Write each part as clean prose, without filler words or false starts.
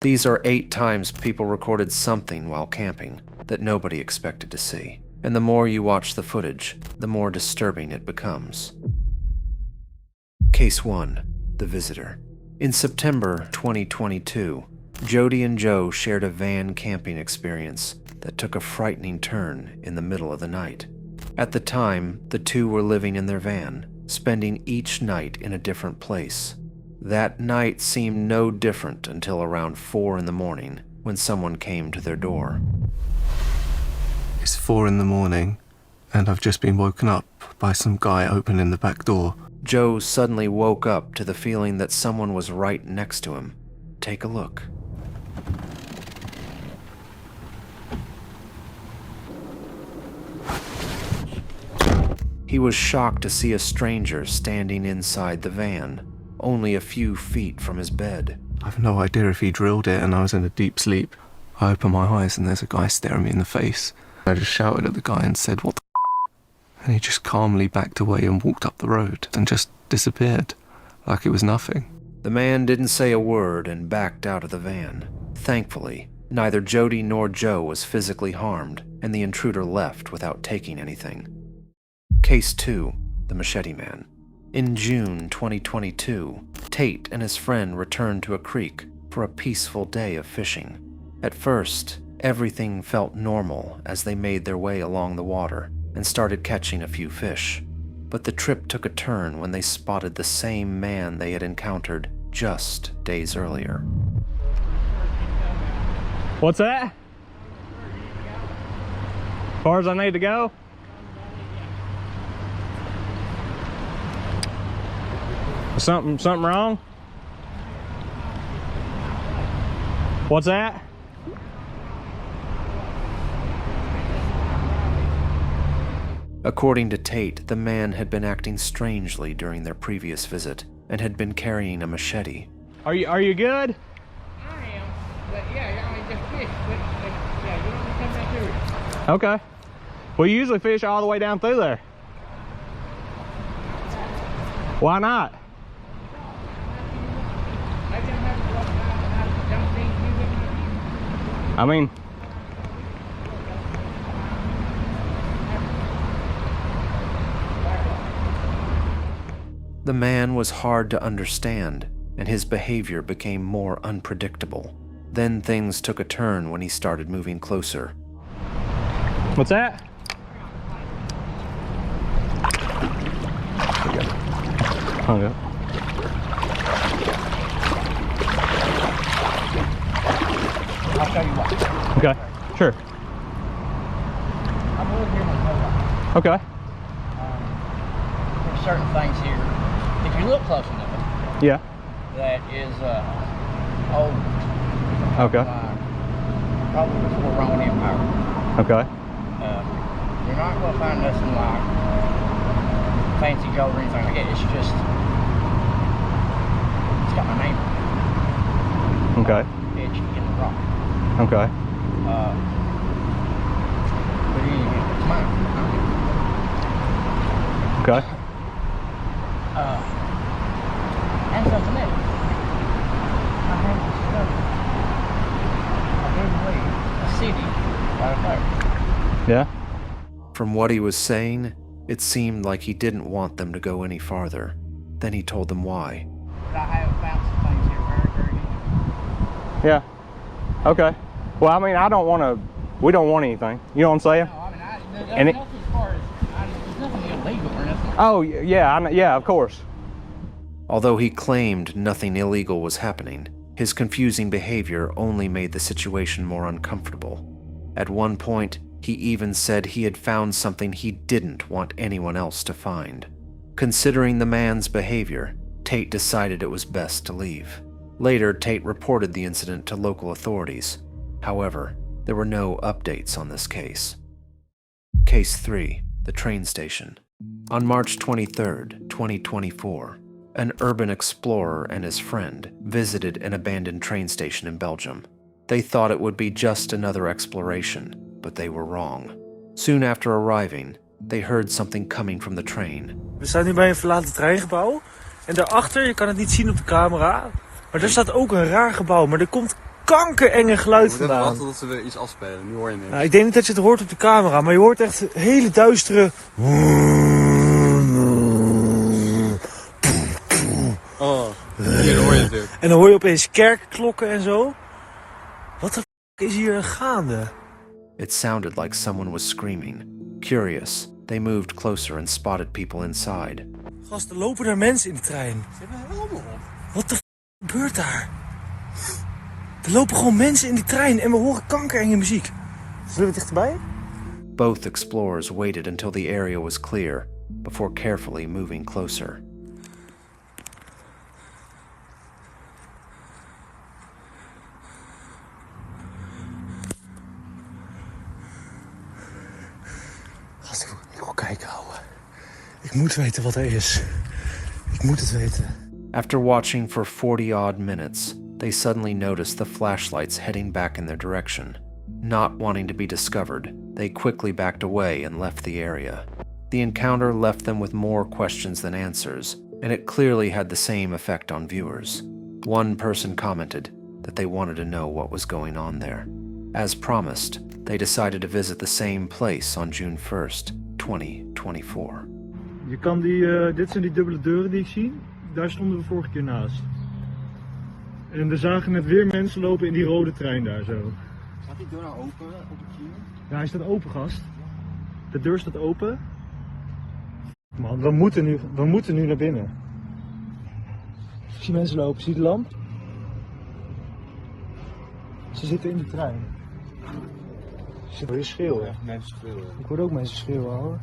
These are 8 times people recorded something while camping that nobody expected to see. And the more you watch the footage, the more disturbing it becomes. Case 1. The Visitor. In September 2022, Jody and Joe shared a van camping experience that took a frightening turn in the middle of the night. At the time, the two were living in their van, spending each night in a different place. That night seemed no different until around 4 in the morning when someone came to their door. It's 4 in the morning, and I've just been woken up by some guy opening the back door. Joe suddenly woke up to the feeling that someone was right next to him. Take a look. He was shocked to see a stranger standing inside the van, only a few feet from his bed. I've no idea if he drilled it and I was in a deep sleep. I open my eyes and there's a guy staring me in the face. I just shouted at the guy and said, "What the f***?" And he just calmly backed away and walked up the road and just disappeared, like it was nothing. The man didn't say a word and backed out of the van. Thankfully, neither Jody nor Joe was physically harmed, and the intruder left without taking anything. Case 2. The Machete Man. In June 2022, Tate and his friend returned to a creek for a peaceful day of fishing. At first, everything felt normal as they made their way along the water and started catching a few fish. But the trip took a turn when they spotted the same man they had encountered just days earlier. What's that? As far as I need to go? Something wrong? What's that? According to Tate, the man had been acting strangely during their previous visit and had been carrying a machete. Are you good? I am, but yeah, I mean, just fish, but yeah, you don't come back here. Okay. We usually fish all the way down through there. Why not? Maybe I'm having to walk out and I don't think you would. I mean, The man was hard to understand, and his behavior became more unpredictable. Then things took a turn when he started moving closer. what's that? Hung up. I'll show you what. Okay, sure. I've lived here my whole life. Okay. There's certain things here, if you look close enough, Yeah. that is old. Okay. Probably before Roman Empire. Okay. You're not going to find nothing like fancy gold or anything like that. It's just, it's got my name on Okay. it. Etched in the rock. Okay. But anyway, it's mine. Okay. And something else. I had discovered, I believe, a city right up there. Yeah. From what he was saying, it seemed like he didn't want them to go any farther. Then he told them why. But I have found some things here very, very interesting. Yeah. Okay. Well, I mean, we don't want anything. You know what I'm saying? No, I mean, And it- nothing as far as, there's nothing illegal or nothing. Oh, yeah, yeah, of course. Although he claimed nothing illegal was happening, his confusing behavior only made the situation more uncomfortable. At one point, he even said he had found something he didn't want anyone else to find. Considering the man's behavior, Tate decided it was best to leave. Later, Tate reported the incident to local authorities. However, there were no updates on this case. Case 3. The Train Station. On March 23, 2024, an urban explorer and his friend visited an abandoned train station in Belgium. They thought it would be just another exploration, but they were wrong. Soon after arriving, they heard something coming from the train. We staan nu bij een verlaten treingebouw. En daarachter, je kan het niet zien op de camera, maar daar staat ook een raar gebouw. Maar er komt kankerenge geluid We moeten even vandaan. wachten tot ze weer iets afspelen. Nu hoor je niks. Nou, ik denk niet dat je het hoort op de camera, maar je hoort echt hele duistere... Oh, hier hoor je het weer. En dan hoor je opeens kerkklokken en zo. Wat de f*** is hier gaande? It sounded like someone was screaming. Curious, they moved closer and spotted people inside. Gast, er lopen daar mensen in de trein. Ze hebben helemaal op. Wat de f*** gebeurt daar? Er lopen gewoon mensen in die trein en we horen kankerenge muziek. Zullen we dichterbij? Both explorers waited until the area was clear before carefully moving closer. Gast, ik wil kijken, ouwe. Ik moet weten wat er is. Ik moet het weten. After watching for 40-odd minutes, they suddenly noticed the flashlights heading back in their direction. Not wanting to be discovered, they quickly backed away and left the area. The encounter left them with more questions than answers, and it clearly had the same effect on viewers. One person commented that they wanted to know what was going on there. As promised, they decided to visit the same place on June 1st, 2024. Je kan dit zijn die dubbele deuren die ik zie. Daar stonden we vorige keer naast. En we zagen net weer mensen lopen in die rode trein daar zo. Staat die deur nou open op het kino? Ja, hij staat open, gast. De deur staat open. Man, we moeten nu naar binnen. Ik zie mensen lopen, zie je de lamp? Ze zitten in de trein. Ze hoor je schreeuwen. Ja, mensen schreeuwen. Ik hoor ook mensen schreeuwen, hoor.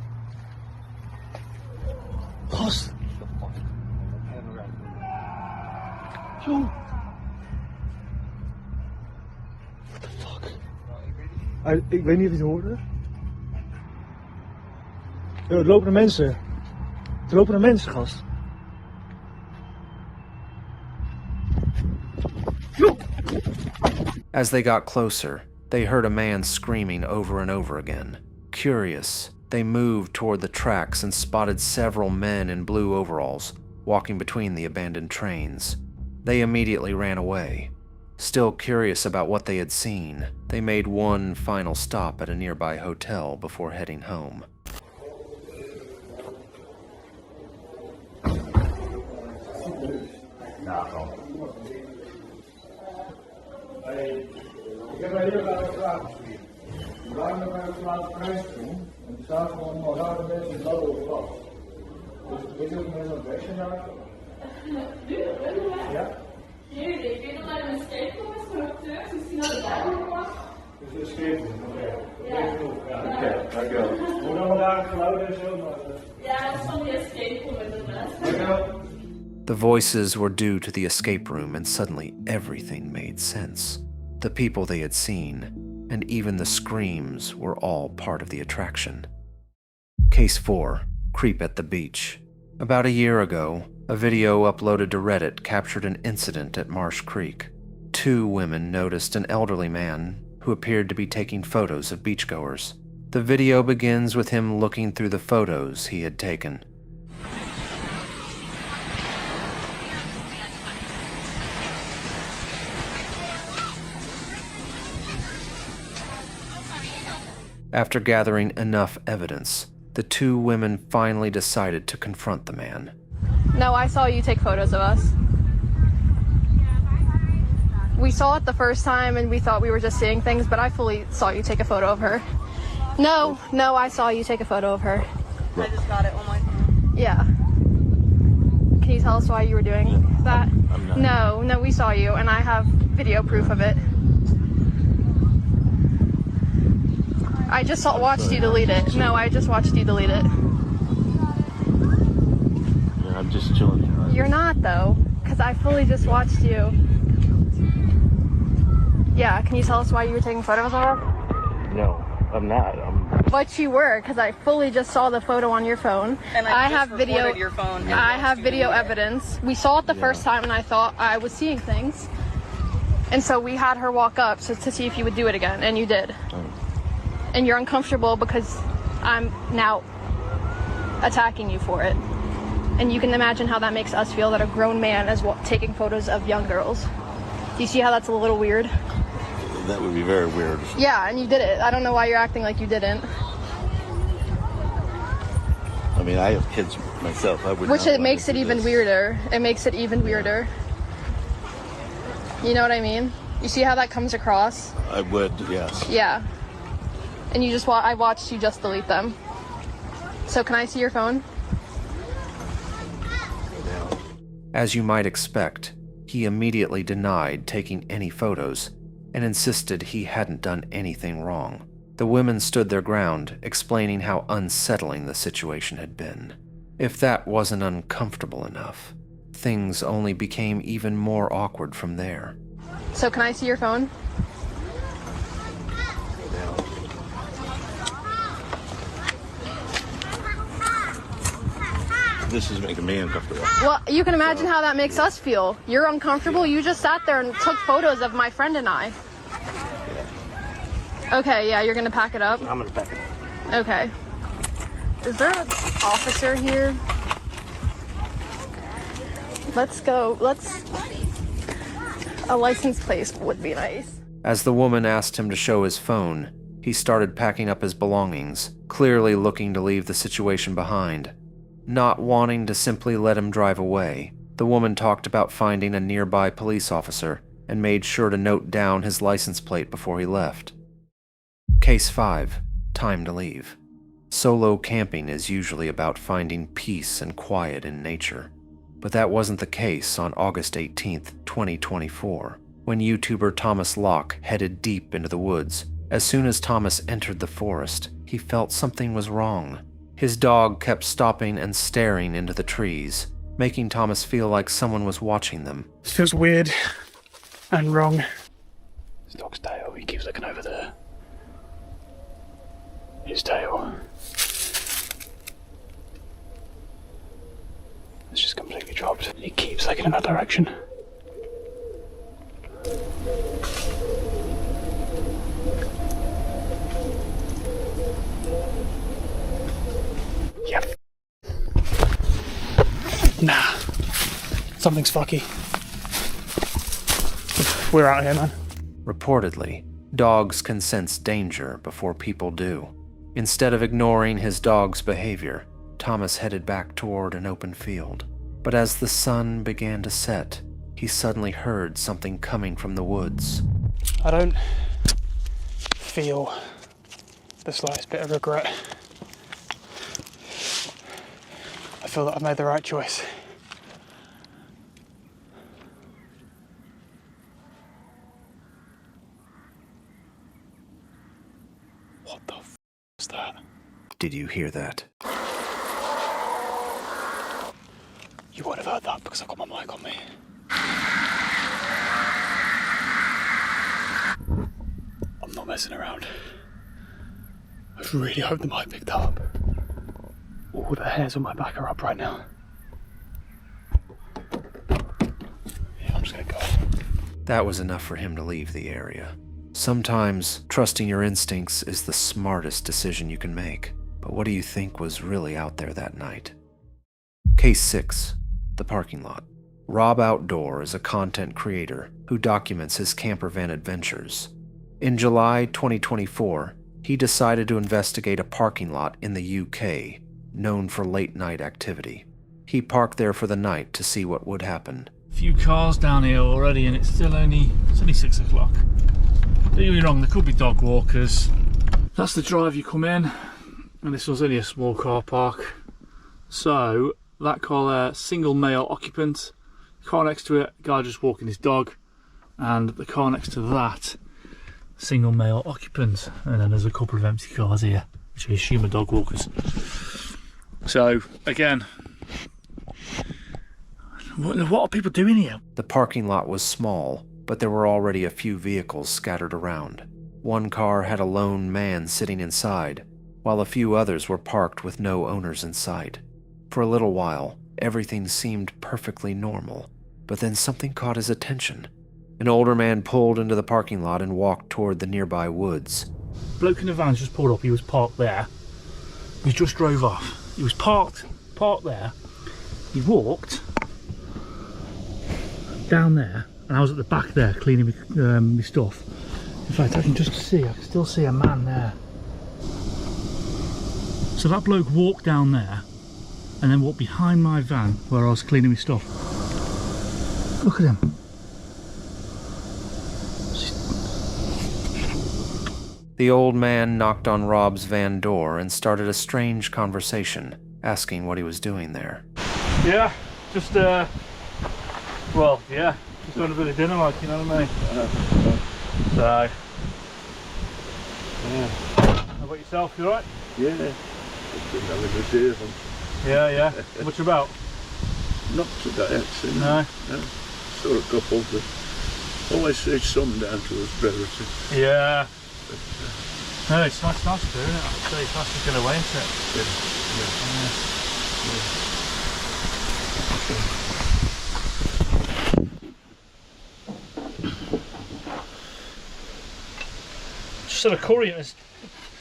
Gast! Zo! What the fuck? Ik weet niet of je het hoorde. Yo, er lopen er mensen. Er lopen er mensen, gast. Yo! As they got closer, they heard a man screaming over and over again. Curious, they moved toward the tracks and spotted several men in blue overalls walking between the abandoned trains. They immediately ran away. Still curious about what they had seen, they made one final stop at a nearby hotel before heading home. Ik heb hier wel een vraag gestuurd. We waren nog aan het laatste prijs doen en er staan gewoon rare mensen zo op pad. Dus weet je ook mensen aan het weg zijn daar? Ja? Jullie, ik weet dat hij een escape room is voor acteurs, misschien dat het daar was. Dus een escape room, oké. Ja, oké, dankjewel. Hoe dan we daar geluiden en zo? Ja, dat is van die escape room inderdaad. Dankjewel. The voices were due to the escape room, and suddenly everything made sense. The people they had seen, and even the screams, were all part of the attraction. Case 4. Creep at the Beach. About a year ago, a video uploaded to Reddit captured an incident at Marsh Creek. 2 women noticed an elderly man who appeared to be taking photos of beachgoers. The video begins with him looking through the photos he had taken. After gathering enough evidence, the 2 women finally decided to confront the man. No, I saw you take photos of us. We saw it the first time and we thought we were just seeing things, but I fully saw you take a photo of her. No, I saw you take a photo of her. I just got it on my phone. Yeah. Can you tell us why you were doing that? I'm not. No, we saw you and I have video proof of it. I just watched you delete it. No, I just watched you delete it. Yeah, I'm just chilling. You're not though, because I fully just watched you. Yeah, can you tell us why you were taking photos of her? No, I'm not. But you were, because I fully just saw the photo on your phone. And I have video. Your phone. I have video evidence. We saw it the first time, and I thought I was seeing things. And so we had her walk up to see if you would do it again, and you did. And you're uncomfortable because I'm now attacking you for it. And you can imagine how that makes us feel, that a grown man is taking photos of young girls. Do you see how that's a little weird? That would be very weird. Yeah, and you did it. I don't know why you're acting like you didn't. I mean, I have kids myself. I would. Which it makes it even weirder. It makes it even weirder. You know what I mean? You see how that comes across? I would, yes. Yeah. And you just I watched you just delete them. So can I see your phone? As you might expect, he immediately denied taking any photos and insisted he hadn't done anything wrong. The women stood their ground, explaining how unsettling the situation had been. If that wasn't uncomfortable enough, things only became even more awkward from there. So can I see your phone? This is making me uncomfortable. Well, you can imagine how that makes us feel. You're uncomfortable. You just sat there and took photos of my friend and I. Okay, yeah, you're gonna pack it up? I'm gonna pack it up. Okay. Is there an officer here? Let's go. A license plate would be nice. As the woman asked him to show his phone, he started packing up his belongings, clearly looking to leave the situation behind. Not wanting to simply let him drive away, the woman talked about finding a nearby police officer and made sure to note down his license plate before he left. Case 5. Time to leave. Solo camping is usually about finding peace and quiet in nature. But that wasn't the case on August 18th, 2024, when YouTuber Thomas Locke headed deep into the woods. As soon as Thomas entered the forest, he felt something was wrong. His dog kept stopping and staring into the trees, making Thomas feel like someone was watching them. This feels weird and wrong. This dog's tail, he keeps looking over there. His tail. It's just completely dropped. He keeps looking in that direction. Yep. Nah. Something's fucky. We're out here, man. Reportedly, dogs can sense danger before people do. Instead of ignoring his dog's behavior, Thomas headed back toward an open field. But as the sun began to set, he suddenly heard something coming from the woods. I don't feel the slightest bit of regret. I feel that I've made the right choice. What the f*** is that? Did you hear that? You won't have heard that because I've got my mic on me. I'm not messing around. I really hope the mic picked up. All the hairs on my back are up right now. Yeah, I'm just gonna go. That was enough for him to leave the area. Sometimes, trusting your instincts is the smartest decision you can make. But what do you think was really out there that night? Case 6. The parking lot. Rob Outdoor is a content creator who documents his camper van adventures. In July 2024, he decided to investigate a parking lot in the UK, known for late-night activity. He parked there for the night to see what would happen. A few cars down here already, and it's only 6 o'clock. Don't get me wrong, there could be dog walkers. That's the drive you come in, and this was only a small car park. So, that car there, single male occupant. The car next to it, guy just walking his dog. And the car next to that, single male occupant. And then there's a couple of empty cars here, which I assume are dog walkers. So, again, what are people doing here? The parking lot was small, but there were already a few vehicles scattered around. One car had a lone man sitting inside, while a few others were parked with no owners in sight. For a little while, everything seemed perfectly normal, but then something caught his attention. An older man pulled into the parking lot and walked toward the nearby woods. Bloke in the van's just pulled up, he was parked there. He just drove off. He was parked there. He walked down there and I was at the back there cleaning my stuff. In fact, I can still see a man there. So that bloke walked down there and then walked behind my van where I was cleaning my stuff. Look at him. The old man knocked on Rob's van door and started a strange conversation, asking what he was doing there. Yeah, just just having a bit of dinner, like, you know what I mean? So, yeah. How about yourself, you alright? Yeah. Just been having a good day of them. Yeah. Much about? Not today, actually. No. Saw a couple, but always see some down to us relative. Yeah. No, it's nice to do, isn't it? I say it's nice to get away, isn't it? Just had a curry and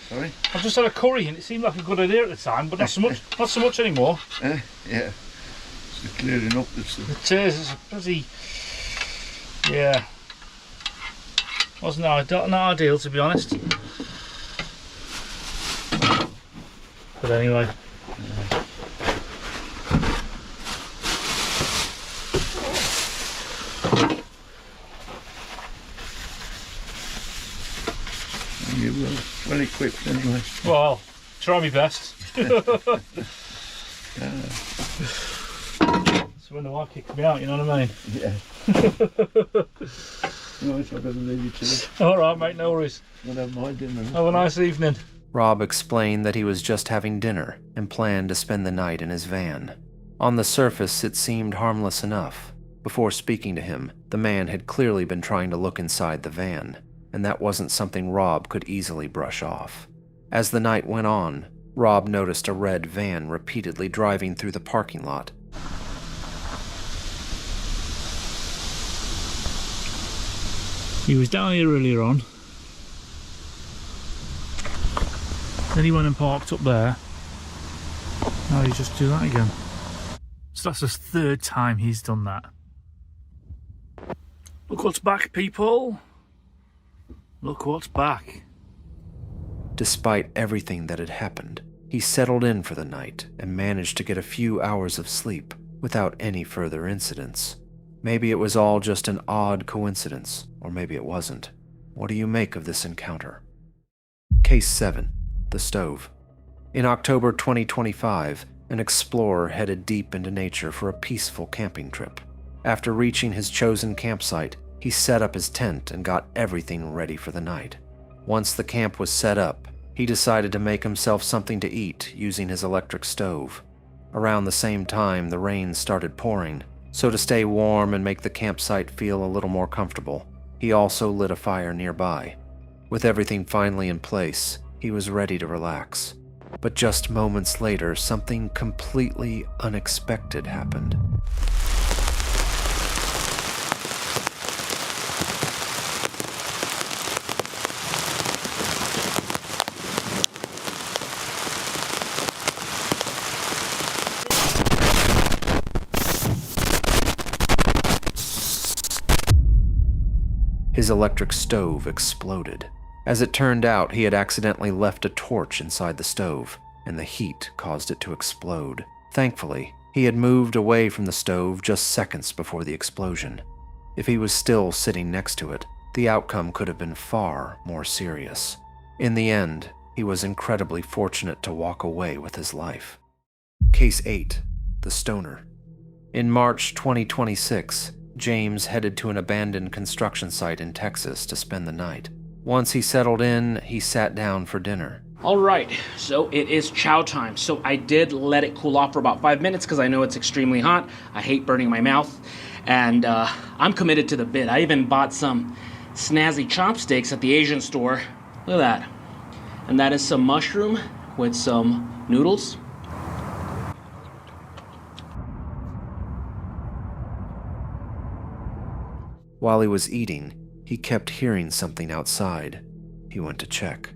Sorry? I've just had a curry and it seemed like a good idea at the time, but not so much anymore. Yeah. It's clearing up this. It is, it's a bloody... Yeah. Wasn't not ideal, to be honest. But anyway. You will. Well equipped anyway. Well, try my best. So when the wife kicks me out, you know what I mean? Yeah. Right, I've got to leave you to it. Alright, mate, no worries. I'll have my dinner. Have a nice evening. Rob explained that he was just having dinner and planned to spend the night in his van. On the surface, it seemed harmless enough. Before speaking to him, the man had clearly been trying to look inside the van, and that wasn't something Rob could easily brush off. As the night went on, Rob noticed a red van repeatedly driving through the parking lot. He was down here earlier on. Then he went and parked up there. Now he's just do that again. So that's his third time he's done that. Look what's back, people. Look what's back. Despite everything that had happened, he settled in for the night and managed to get a few hours of sleep without any further incidents. Maybe it was all just an odd coincidence, or maybe it wasn't. What do you make of this encounter? Case 7. The Stove. In October 2025, an explorer headed deep into nature for a peaceful camping trip. After reaching his chosen campsite, he set up his tent and got everything ready for the night. Once the camp was set up, he decided to make himself something to eat using his electric stove. Around the same time, the rain started pouring, so to stay warm and make the campsite feel a little more comfortable, he also lit a fire nearby. With everything finally in place, he was ready to relax. But just moments later, something completely unexpected happened. His electric stove exploded. As it turned out, he had accidentally left a torch inside the stove, and the heat caused it to explode. Thankfully, he had moved away from the stove just seconds before the explosion. If he was still sitting next to it, the outcome could have been far more serious. In the end, he was incredibly fortunate to walk away with his life. Case 8. The Stoner. In March 2026, James headed to an abandoned construction site in Texas to spend the night. Once he settled in, he sat down for dinner. All right, so it is chow time. So I did let it cool off for about 5 minutes because I know it's extremely hot. I hate burning my mouth, and I'm committed to the bit. I even bought some snazzy chopsticks at the Asian store. Look at that. And that is some mushroom with some noodles. While he was eating, he kept hearing something outside. He went to check.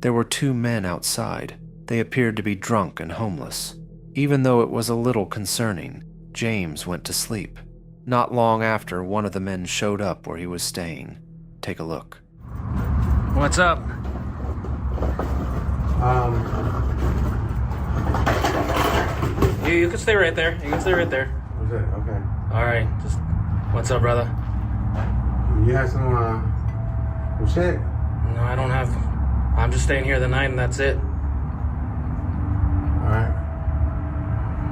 There were 2 men outside. They appeared to be drunk and homeless. Even though it was a little concerning, James went to sleep. Not long after, one of the men showed up where he was staying. Take a look. What's up? You can stay right there. You can stay right there. What's that? Okay. All right. Just what's up, brother? You have some machete? No, I don't have. I'm just staying here the night, and that's it. All right.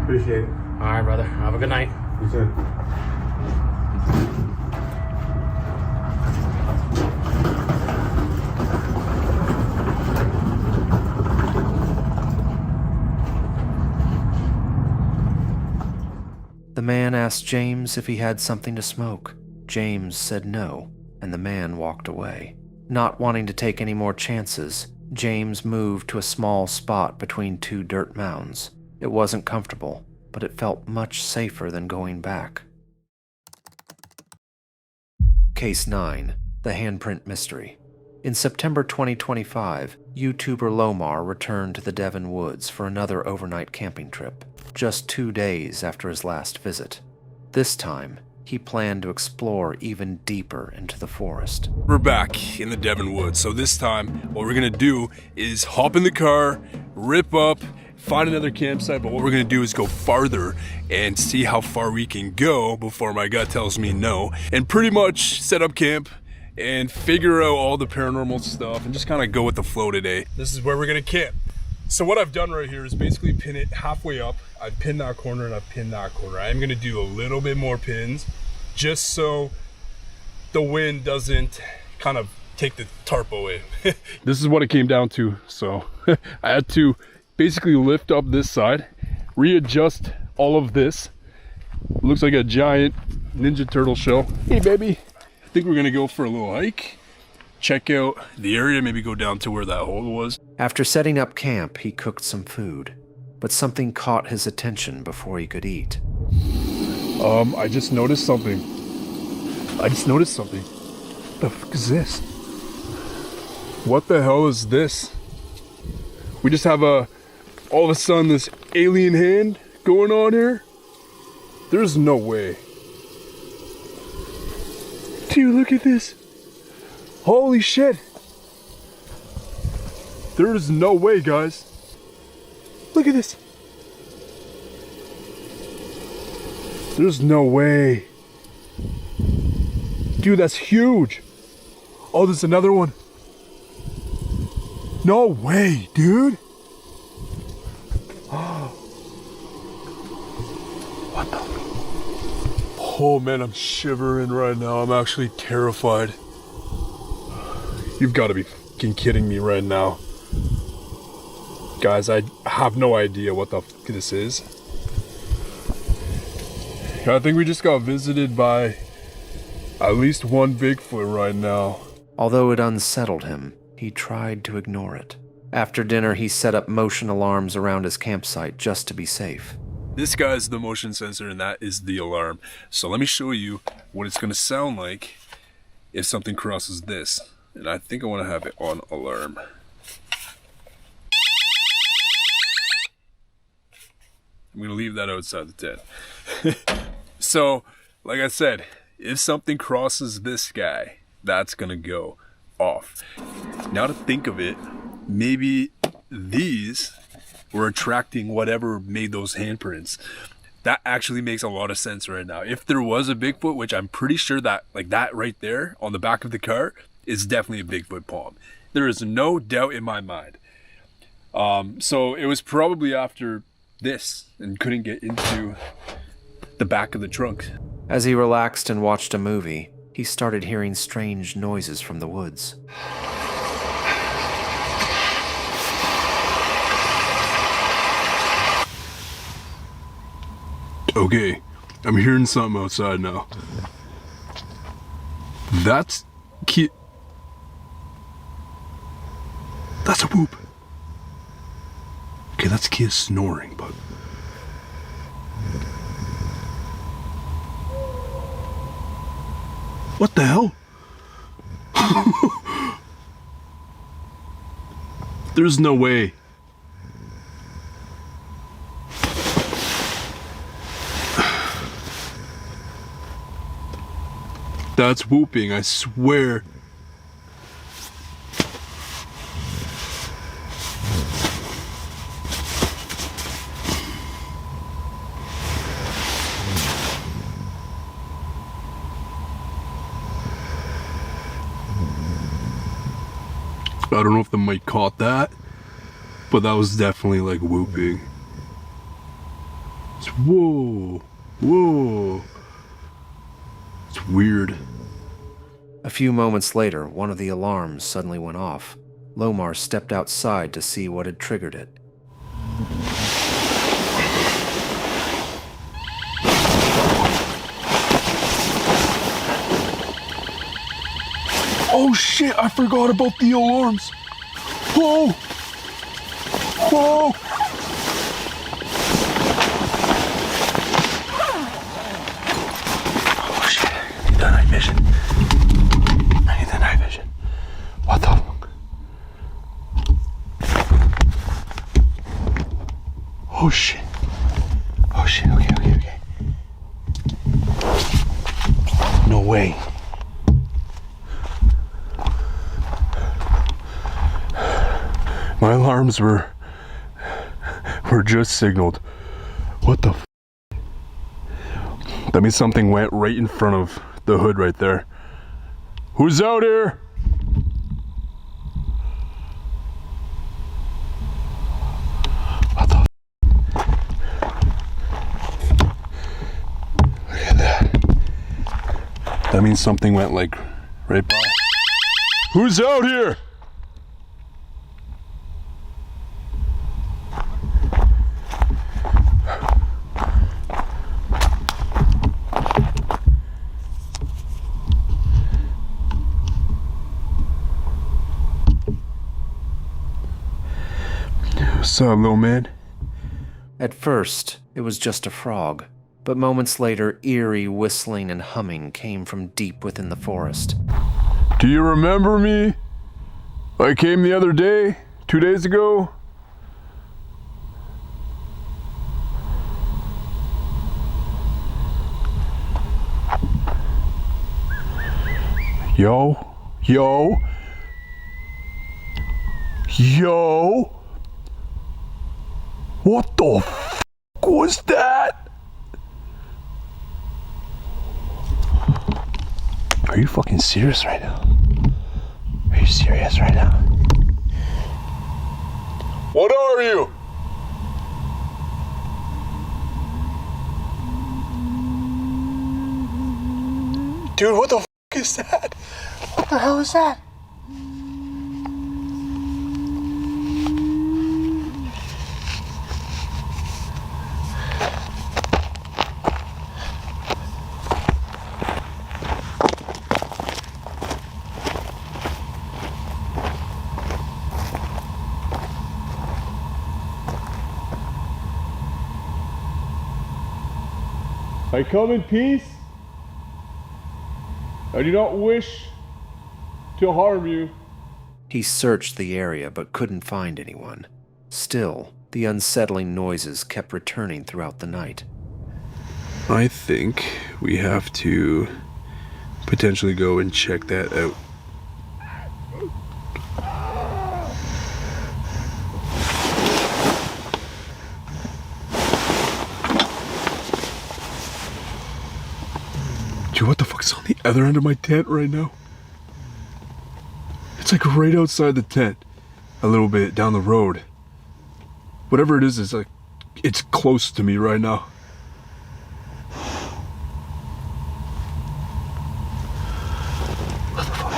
Appreciate it. All right, brother. Have a good night. You too. The man asked James if he had something to smoke. James said no, and the man walked away. Not wanting to take any more chances, James moved to a small spot between 2 dirt mounds. It wasn't comfortable, but it felt much safer than going back. Case 9. The Handprint Mystery. In September 2025, YouTuber Lomar returned to the Devon Woods for another overnight camping trip, just 2 days after his last visit. This time, he planned to explore even deeper into the forest. We're back in the Devon Woods, so this time what we're gonna do is hop in the car, rip up, find another campsite, but what we're gonna do is go farther and see how far we can go before my gut tells me no, and pretty much set up camp and figure out all the paranormal stuff and just kind of go with the flow today. This is where we're gonna camp. So what I've done right here is basically pin it halfway up. I've pinned that corner and I've pinned that corner. I am gonna do a little bit more pins just so the wind doesn't kind of take the tarp away. This is what it came down to. So I had to basically lift up this side, readjust all of this. Looks like a giant Ninja Turtle shell. Hey baby. I think we're gonna go for a little hike, check out the area, maybe go down to where that hole was. After setting up camp, he cooked some food, but something caught his attention before he could eat. I just noticed something. The fuck is this? What the hell is this? We just have all of a sudden this alien hand going on here? There's no way. Dude, look at this. Holy shit. There's no way, guys. Look at this. There's no way. Dude, that's huge. Oh, there's another one. No way, dude. What the? Oh man, I'm shivering right now. I'm actually terrified. You've got to be fucking kidding me right now. Guys, I have no idea what the fuck this is. I think we just got visited by at least one Bigfoot right now. Although it unsettled him, he tried to ignore it. After dinner, he set up motion alarms around his campsite just to be safe. This guy's the motion sensor and that is the alarm. So let me show you what it's going to sound like if something crosses this. And I think I want to have it on alarm. I'm going to leave that outside the tent. So, like I said, if something crosses this guy, that's going to go off. Now to think of it, maybe these were attracting whatever made those handprints. That actually makes a lot of sense right now. If there was a Bigfoot, which I'm pretty sure that, like that right there on the back of the car, is definitely a Bigfoot palm. There is no doubt in my mind. So it was probably after this and couldn't get into the back of the trunk. As he relaxed and watched a movie, he started hearing strange noises from the woods. Okay, I'm hearing something outside now. That's That's a whoop. Okay, that's Kia snoring, but what the hell? There's no way. That's whooping, I swear. I don't know if the mic caught that, but that was definitely like whooping. It's, whoa, whoa. It's weird. A few moments later, one of the alarms suddenly went off. Lomar stepped outside to see what had triggered it. Oh shit, I forgot about the alarms. Whoa! Whoa! Oh shit, I need the night vision. I need the night vision. What the fuck? Oh shit. Oh shit, okay. No way. My alarms were just signaled. What the f? That means something went right in front of the hood right there. Who's out here? What the f? Look at that. That means something went like right by. Who's out here? What's up, little man? At first, it was just a frog, but moments later, eerie whistling and humming came from deep within the forest. Do you remember me? I came the other day, 2 days ago. Yo. What the f was that? Are you fucking serious right now? Are you serious right now? What are you? Dude, what the f is that? What the hell is that? I come in peace. I do not wish to harm you. He searched the area but couldn't find anyone. Still, the unsettling noises kept returning throughout the night. I think we have to potentially go and check that out. Dude, what the fuck is on the other end of my tent right now? It's like right outside the tent, a little bit down the road. Whatever it is like, it's close to me right now. What the fuck?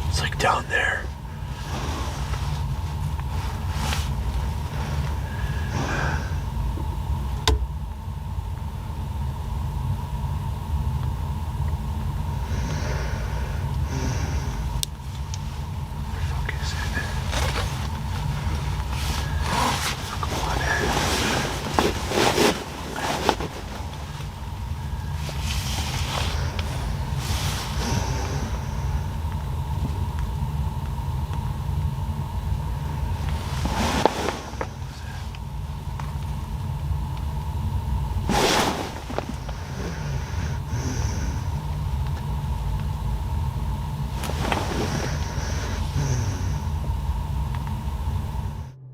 It's like down there.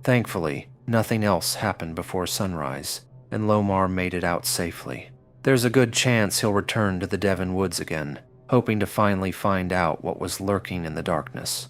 Thankfully, nothing else happened before sunrise, and Lomar made it out safely. There's a good chance he'll return to the Devon Woods again, hoping to finally find out what was lurking in the darkness.